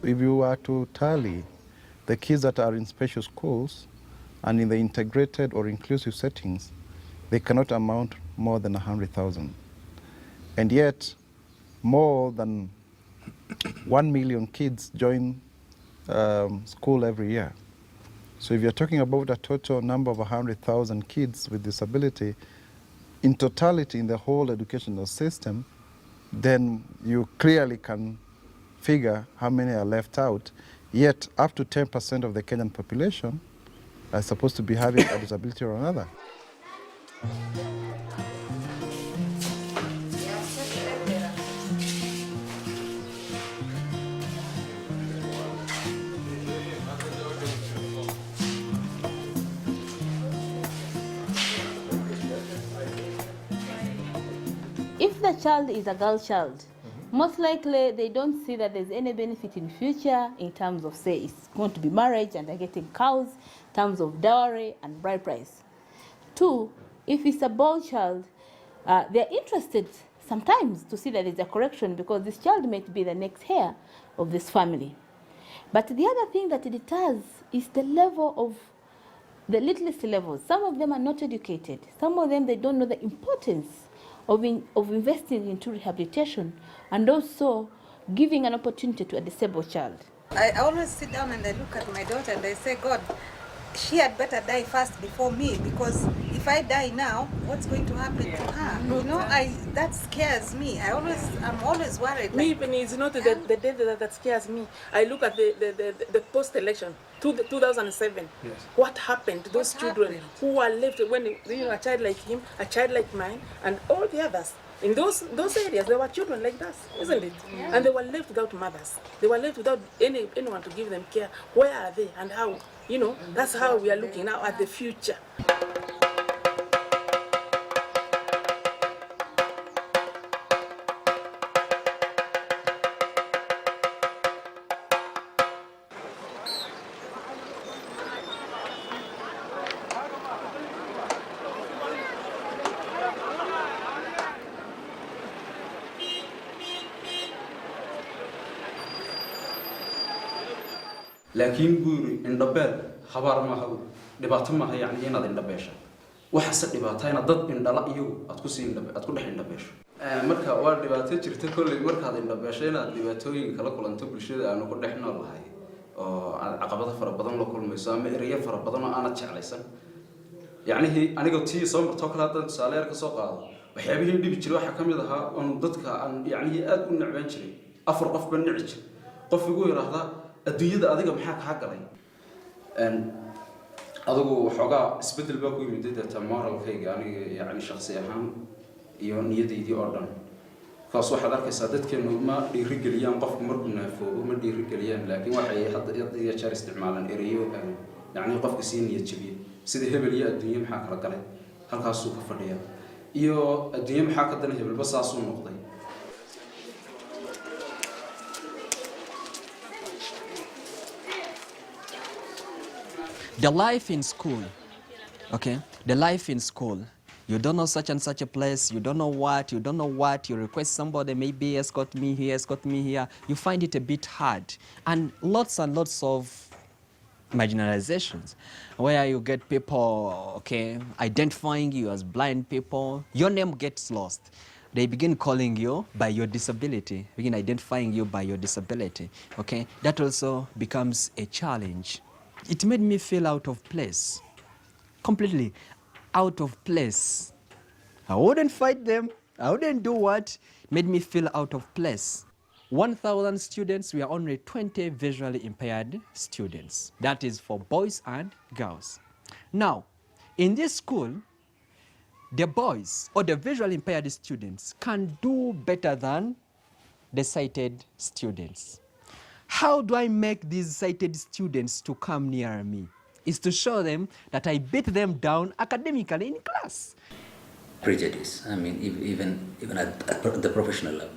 if you are to tally the kids that are in special schools and in the integrated or inclusive settings, they cannot amount more than 100,000. And yet, more than 1 million kids join school every year. So if you're talking about a total number of 100,000 kids with disability, in totality in the whole educational system, then you clearly can figure how many are left out. Yet up to 10% of the Kenyan population are supposed to be having a disability or another. If the child is a girl child, most likely they don't see that there's any benefit in future in terms of, say, it's going to be marriage and they're getting cows, in terms of dowry and bride price. Two, if it's a boy child, they're interested sometimes to see that there's a correction because this child might be the next heir of this family. But the other thing that it does is the level of the literacy levels. Some of them are not educated. Some of them, they don't know the importance of investing into rehabilitation and also giving an opportunity to a disabled child. I always sit down and I look at my daughter and I say, God, she had better die first before me, because if I die now, what's going to happen to her? You know, that scares me. I'm always worried. Me, even it's not the death that scares me. I look at the post-election, 2007. Yes. What happened to those children who are left when a child like him, a child like mine, and all the others? In those areas, there were children like that, isn't it? Yeah. And they were left without mothers. They were left without anyone to give them care. Where are they and how? You know, that's how we are looking now at the future. laakiin guuri indhabeel habaar ma aha dhibaato ma aha yani inaad indhabeesho waxa se dhibaatayna dad indhala iyagu aad ku siin aad ku dhex indhabeesho marka waa dhibaato jirta kulli markaad indhabeesho inaad dhibaatooyin kala kulanto bulshada aanu ku dhex noolahay oo caqabado fara badan la kulmayso ama eriyo fara badan oo aanad jeclaysan yani aniga tii soo marto kala dad saaleer ka soo qaado waxyaabihii dhibi jiray waxa kamid ahaa oo dadka aan yani aad u nacbaan jiray afar qof ban nici jiray qof igu yiraahdaa adduunyada adiga maxaa ka galay adigu waxoogaa isbedel baa ku yimid dadka moralkayga aniga yani shakhsi ahaan iyo niyadaydii oo dhan kaas waxaad arkaysaa dadkeenu ma dhiirigeliyaan qofku markuu naafoobo ma dhiirigeliyaan laakiin waxay hadda iyo jeer isticmaalaan erayo yani qofka sii niyad jabiyo sida hebel iyo adduunyo maxaa kala galay halkaasuu ka fadhiyaa iyo adduunyo maxaa ka dan hebelba saasuu noqday. The life in school, okay? The life in school. You don't know such and such a place, you don't know what, you request somebody, maybe escort me here. You find it a bit hard. And lots of marginalizations, where you get people, okay, identifying you as blind people. Your name gets lost. They begin calling you by your disability, begin identifying you by your disability, okay? That also becomes a challenge. It made me feel out of place, completely out of place. I wouldn't fight them, I wouldn't do what, it made me feel out of place. 1,000 students, we are only 20 visually impaired students. That is for boys and girls. Now, in this school, the boys or the visually impaired students can do better than the sighted students. How do I make these sighted students to come near me? Is to show them that I beat them down academically in class. Prejudice, I mean, even at the professional level.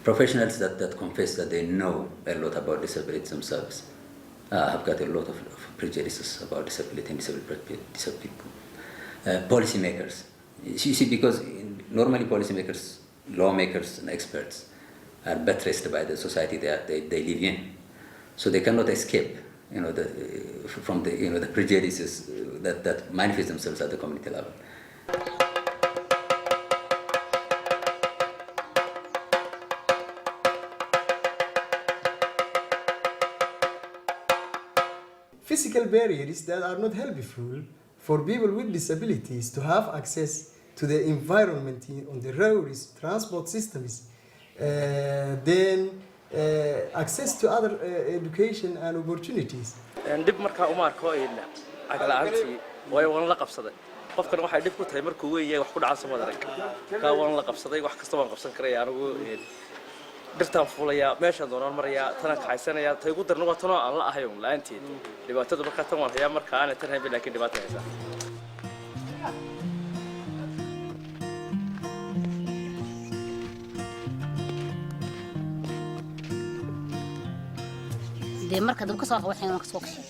Professionals that confess that they know a lot about disability themselves have got a lot of prejudices about disability and disabled people. Policymakers, you see, because normally policymakers, lawmakers and experts are buttressed by the society they live in. So they cannot escape, from the prejudices that manifest themselves at the community level. Physical barriers that are not helpful for people with disabilities to have access to the environment on the roads, transport systems, access to other education and opportunities. dib markaa uma arko aglaantii way waan la qabsaday qofkan waxay dib ku tahay markuu weeyay wax ku dhaca Soomaaliya ka waan la qabsaday wax kasta waan qabsan karay anigu dirtaan fuulaya meesha doonaan maraya tan ka haysanaya tay ugu darno wato aan la ahayn laantii dhibaatada markaa tan waan hayaa markaa aan tan hayay laakiin dhibaato haysa de marka dab ka soo waxaan ka soo kaxay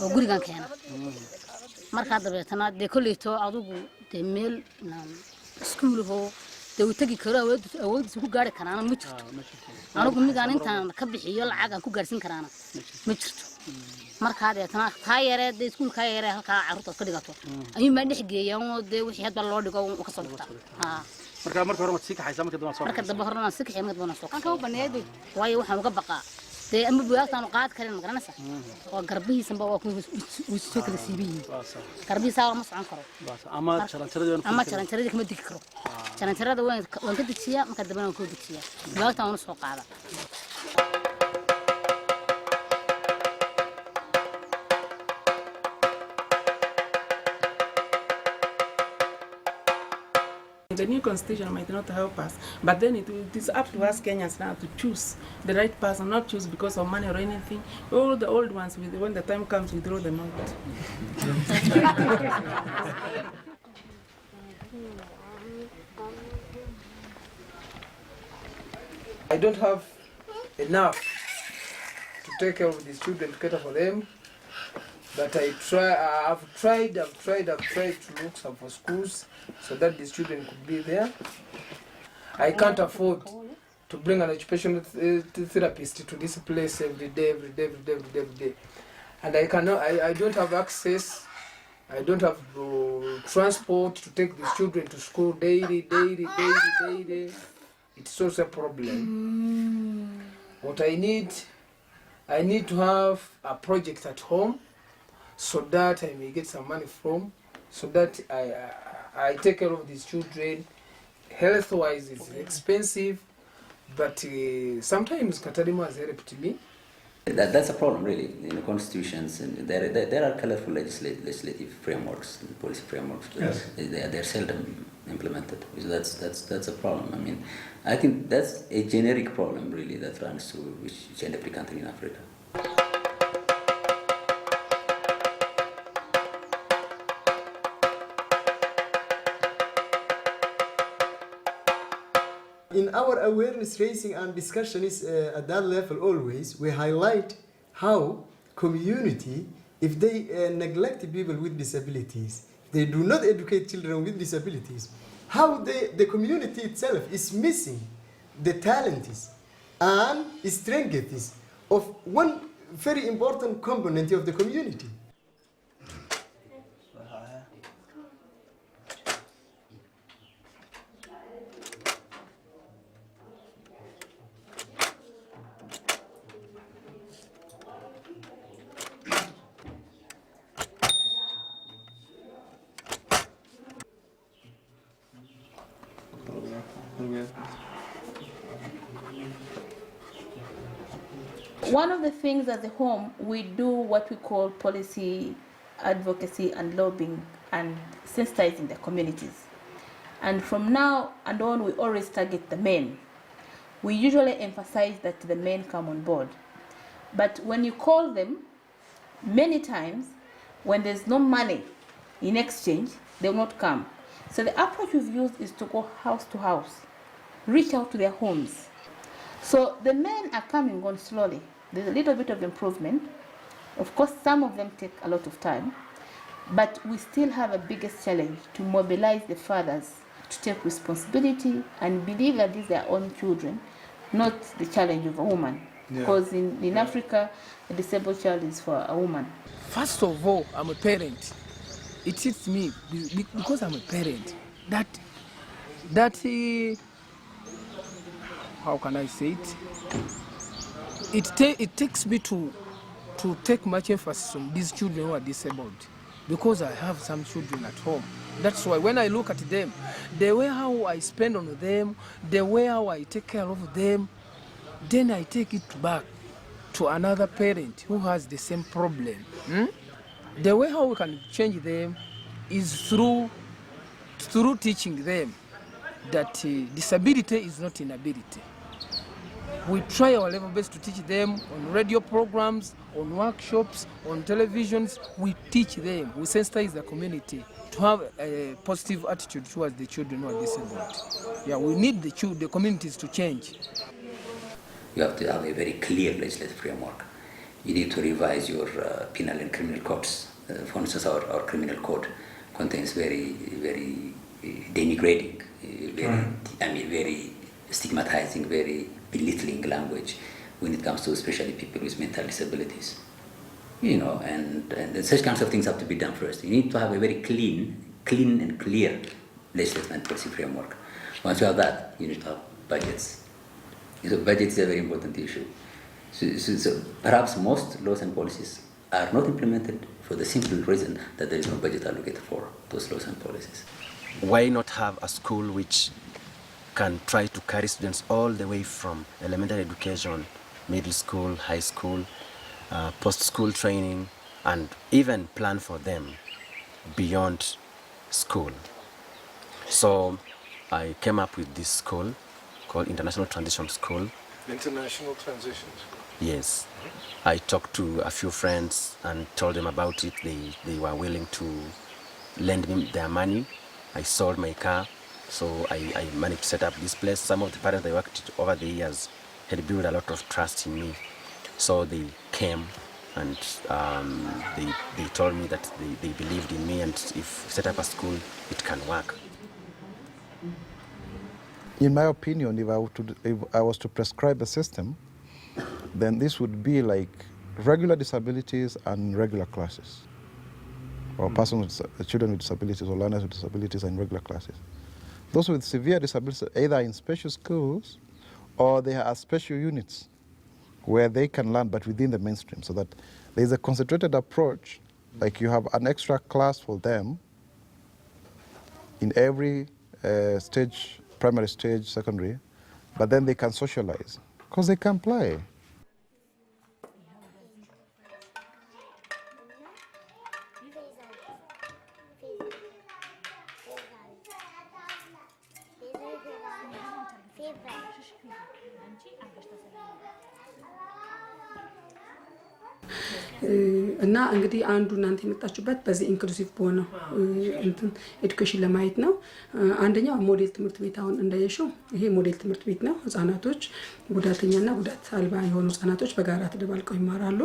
oo gurigan keena marka dabeetana de kulleeto adigu de meel iskuulho de uu tagi karo awoodis ku gaari karaana ma jirto anigu midaan intaan ka bixiyo lacag aan ku gaarsin karaana ma jirto marka dabeetana taayeereed de iskuulka yareed halka carruurta ka dhigato ayuu ma dhex geeyaan oo de wixii hadba loo dhigo oo ka soo dhigta marka hore ma sii kaxaysa marka daba hore ma sii kaxay marka daba soo kan ka u baneeday waayo waxaan uga baqaa de ama buugtaan qaad karin ma garanaysa oo garbihiisanba waa ku soo kala siibiyi garbihiisa ma socon karo ama jaranjarada kama digi karo jaranjarada waan ka dejiyaa marka daba waan ku dejiyaa buugtaan waan soo qaada The new constitution might not help us, but then it is up to us Kenyans now to choose the right person, not choose because of money or anything. All the old ones, when the time comes, we throw them out. I don't have enough to take care of these children, to cater for them. But I've tried to look for schools so that these children could be there. I can't afford to bring an occupational therapist to this place every day. And I don't have access, I don't have transport to take these children to school daily. It's also a problem. What I need to have a project at home so that I may get some money from, so that I take care of these children. Health-wise, it's expensive, but sometimes Katarima has helped me. That's a problem, really. In the constitutions, and there are colorful legislative frameworks, policy frameworks. Yes. They're seldom implemented. That's a problem. I mean, I think that's a generic problem, really, that runs through each and every country in Africa. In our awareness raising and discussions at that level always, we highlight how community, if they neglect people with disabilities, they do not educate children with disabilities, how the community itself is missing the talents and strengths of one very important component of the community. One of the things as a home, we do what we call policy advocacy and lobbying and sensitizing the communities. And from now and on, we always target the men. We usually emphasize that the men come on board. But when you call them, many times, when there's no money in exchange, they will not come. So the approach we've used is to go house to house, reach out to their homes. So the men are coming on slowly. There's a little bit of improvement. Of course, some of them take a lot of time, but we still have a biggest challenge to mobilize the fathers to take responsibility and believe that these are their own children, not the challenge of a woman. because in Africa, a disabled child is for a woman. First of all, I'm a parent. It hits me because I'm a parent. How can I say it? It takes me to take much emphasis on these children who are disabled, because I have some children at home. That's why when I look at them, the way how I spend on them, the way how I take care of them, then I take it back to another parent who has the same problem. The way how we can change them is through teaching them that disability is not inability. We try our level best to teach them on radio programs, on workshops, on televisions. We teach them, we sensitize the community to have a positive attitude towards the children who are disabled. Yeah, we need the communities to change. You have to have a very clear legislative framework. You need to revise your penal and criminal codes. For instance, our criminal code contains very, very denigrating, very stigmatizing, very belittling language when it comes to especially people with mental disabilities. And such kinds of things have to be done first. You need to have a very clean and clear legislative and policy framework. Once you have that, you need to have budgets. Budget is a very important issue. So perhaps most laws and policies are not implemented for the simple reason that there is no budget allocated for those laws and policies. Why not have a school which can try to carry students all the way from elementary education, middle school, high school, post-school training, and even plan for them beyond school? So I came up with this school called International Transition School. International Transition School? Yes. I talked to a few friends and told them about it. They were willing to lend me their money. I sold my car, so I managed to set up this place. Some of the parents I worked with over the years had built a lot of trust in me. So they came and they told me that they believed in me, and if we set up a school, it can work. In my opinion, if I was to prescribe a system, then this would be like regular disabilities and regular classes, or children with disabilities or learners with disabilities and regular classes. Those with severe disabilities either in special schools or they are special units where they can learn but within the mainstream, so that there's a concentrated approach, like you have an extra class for them in every stage, primary stage, secondary, but then they can socialize because they can play. እና እንግዲህ አንዱ እናንተ የመጣችሁበት በዚህ ኢንክሉሲቭ በሆነው ኤዱኬሽን ለማየት ነው። አንደኛው ሞዴል ትምህርት ቤት አሁን እንዳየሽው ይሄ ሞዴል ትምህርት ቤት ነው። ህፃናቶች ጉዳተኛና ጉዳት አልባ የሆኑ ህፃናቶች በጋራ ተደባልቀው ይማራሉ።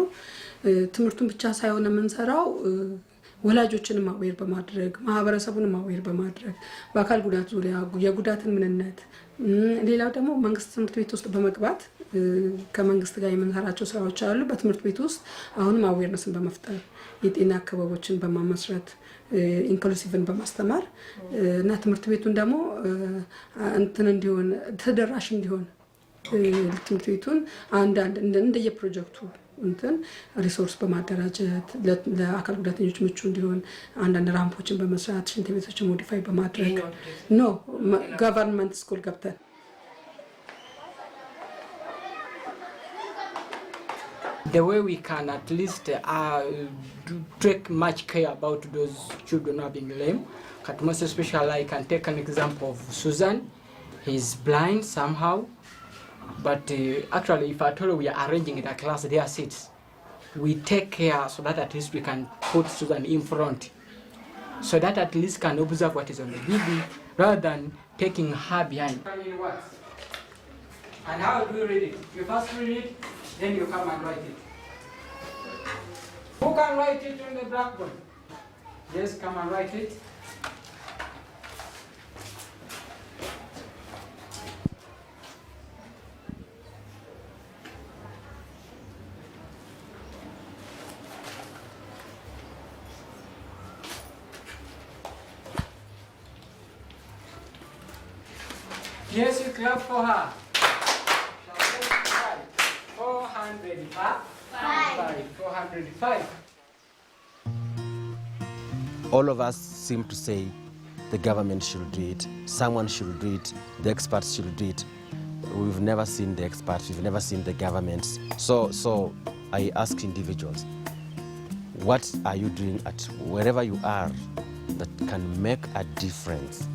ትምህርቱን ብቻ ሳይሆን የምንሰራው ወላጆችንም አዌር በማድረግ ማህበረሰቡንም አዌር በማድረግ በአካል ጉዳት ዙሪያ የጉዳትን ምንነት፣ ሌላው ደግሞ መንግስት ትምህርት ቤት ውስጥ በመግባት ከመንግስት ጋር የምንሰራቸው ስራዎች አሉ። በትምህርት ቤት ውስጥ አሁንም አዌርነስን በመፍጠር የጤና አካባቢዎችን በማመስረት ኢንክሉሲቭን በማስተማር እና ትምህርት ቤቱን ደግሞ እንትን እንዲሆን ተደራሽ እንዲሆን ትምህርት ቤቱን አንዳንድ እንደየ ፕሮጀክቱ እንትን ሪሶርስ በማደራጀት ለአካል ጉዳተኞች ምቹ እንዲሆን አንዳንድ ራምፖችን በመስራት ሽንት ቤቶችን ሞዲፋይ በማድረግ ነው ገቨርንመንት ስኩል ገብተን The way we can at least take much care about those children who are being lame. Most especially, I can take an example of Susan. He's blind somehow, but actually, if at all we are arranging in a class their seats, we take care so that at least we can put Susan in front, so that at least can observe what is on the TV rather than taking her behind. And how do you read it? You first read it, then you come and write it. Who can write it on the blackboard? Yes, come and write it. Yes, you clap for her. 405. 405. All of us seem to say the government should do it, someone should do it, the experts should do it. We've never seen the experts, we've never seen the governments. So I ask individuals, what are you doing at wherever you are that can make a difference